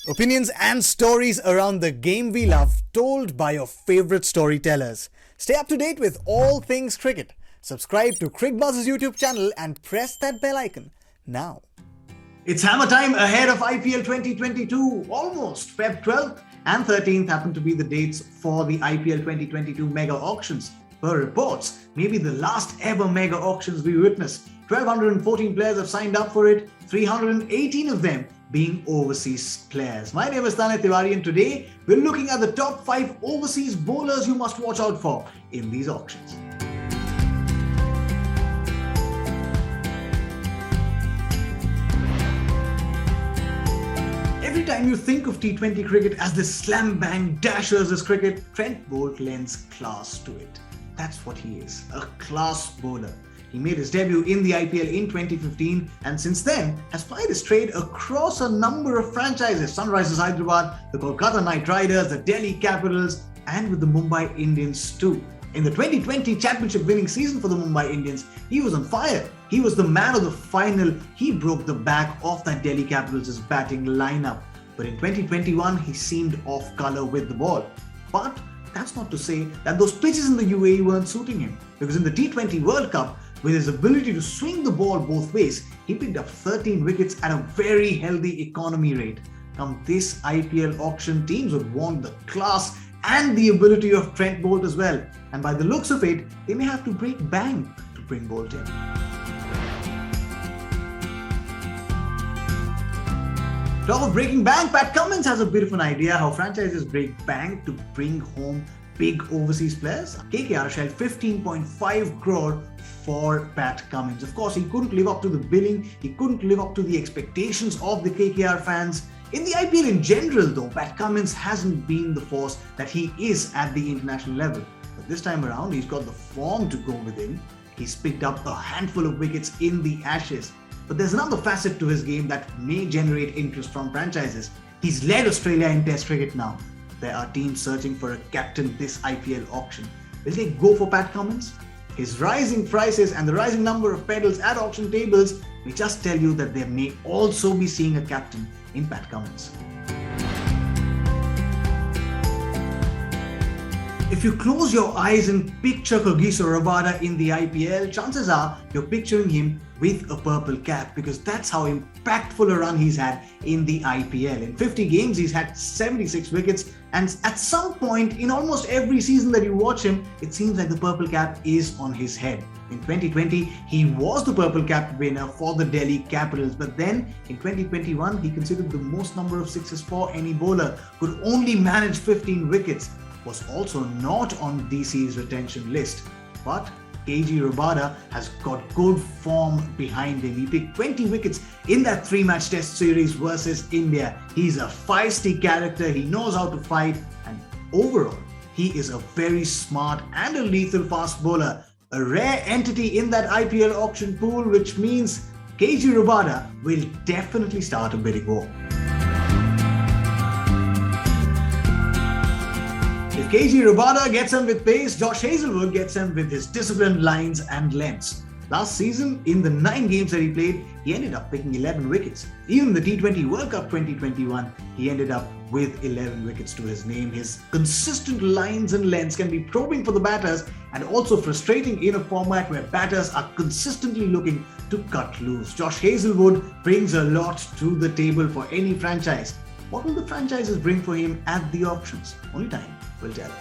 Opinions and stories around the game we love, told by your favorite storytellers. Stay up to date with all things cricket. Subscribe to Cricbuzz's YouTube channel and press that bell icon now. It's hammer time ahead of IPL 2022. Almost. Feb 12th and 13th happen to be the dates for the IPL 2022 mega auctions. Per reports, maybe the last ever mega auctions we witnessed. 1,214 players have signed up for it, 318 of them being overseas players. My name is Tanay Tiwari and today we're looking at the top 5 overseas bowlers you must watch out for in these auctions. Every time you think of T20 cricket as this slam-bang dashers as cricket, Trent Boult lends class to it. That's what he is, a class bowler. He made his debut in the IPL in 2015 and since then has plied his trade across a number of franchises. Sunrisers Hyderabad, the Kolkata Knight Riders, the Delhi Capitals and with the Mumbai Indians too. In the 2020 championship winning season for the Mumbai Indians, he was on fire. He was the man of the final. He broke the back of that Delhi Capitals' batting lineup. But in 2021, he seemed off colour with the ball. But that's not to say that those pitches in the UAE weren't suiting him. Because in the T20 World Cup, with his ability to swing the ball both ways, he picked up 13 wickets at a very healthy economy rate. Come this IPL auction, teams would want the class and the ability of Trent Boult as well. And by the looks of it, they may have to break bank to bring Boult in. Talk of breaking bank, Pat Cummins has a bit of an idea how franchises break bank to bring home big overseas players. KKR shelled 15.5 crore for Pat Cummins. Of course, he couldn't live up to the billing. He couldn't live up to the expectations of the KKR fans. In the IPL in general though, Pat Cummins hasn't been the force that he is at the international level. But this time around, he's got the form to go with him. He's picked up a handful of wickets in the Ashes. But there's another facet to his game that may generate interest from franchises. He's led Australia in Test cricket now. There are teams searching for a captain this IPL auction. Will they go for Pat Cummins? His rising prices and the rising number of pedals at auction tables may just tell you that they may also be seeing a captain in Pat Cummins. If you close your eyes and picture Cricbuzz Rabada in the IPL, chances are you're picturing him with a purple cap because that's how impactful a run he's had in the IPL. In 50 games, he's had 76 wickets and at some point in almost every season that you watch him, it seems like the purple cap is on his head. In 2020, he was the purple cap winner for the Delhi Capitals, but then in 2021, he considered the most number of sixes for any bowler, could only manage 15 wickets, was also not on DC's retention list. But KG Rabada has got good form behind him. He picked 20 wickets in that 3-match test series versus India. He's a feisty character, he knows how to fight, and overall, he is a very smart and a lethal fast bowler. A rare entity in that IPL auction pool, which means KG Rabada will definitely start a bidding war. If KG Rabada gets him with pace, Josh Hazlewood gets him with his disciplined lines and lengths. Last season, in the 9 games that he played, he ended up picking 11 wickets. Even in the T20 World Cup 2021, he ended up with 11 wickets to his name. His consistent lines and lengths can be probing for the batters and also frustrating in a format where batters are consistently looking to cut loose. Josh Hazlewood brings a lot to the table for any franchise. What will the franchises bring for him at the auctions? Only time will tell.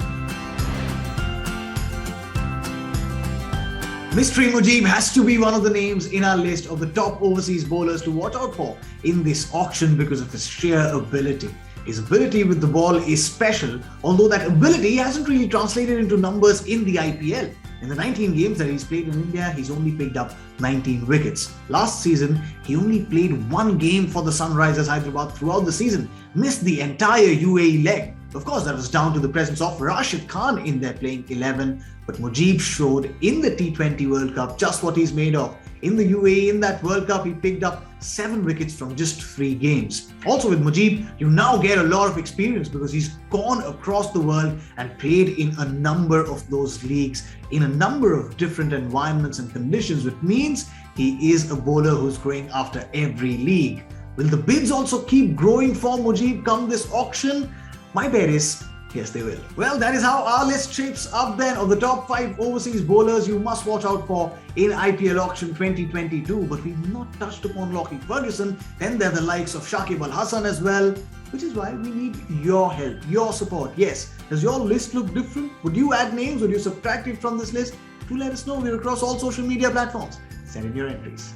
Mystery Mujeeb has to be one of the names in our list of the top overseas bowlers to watch out for in this auction because of his sheer ability. His ability with the ball is special, although that ability hasn't really translated into numbers in the IPL. In the 19 games that he's played in India, he's only picked up 19 wickets. Last season, he only played 1 game for the Sunrisers Hyderabad throughout the season, missed the entire UAE leg. Of course, that was down to the presence of Rashid Khan in there playing 11, but Mujeeb showed in the T20 World Cup just what he's made of. In the UAE, in that World Cup, he picked up 7 wickets from just 3 games. Also with Mujeeb, you now get a lot of experience because he's gone across the world and played in a number of those leagues, in a number of different environments and conditions, which means he is a bowler who's going after every league. Will the bids also keep growing for Mujeeb come this auction? My bet is yes, they will. Well, that is how our list shapes up then of the top 5 overseas bowlers you must watch out for in IPL auction 2022. But we've not touched upon Lockie Ferguson. Then there are the likes of Shakib Al Hasan as well, which is why we need your help, your support. Yes, does your list look different? Would you add names? Would you subtract it from this list? Do let us know. We're across all social media platforms. Send in your entries.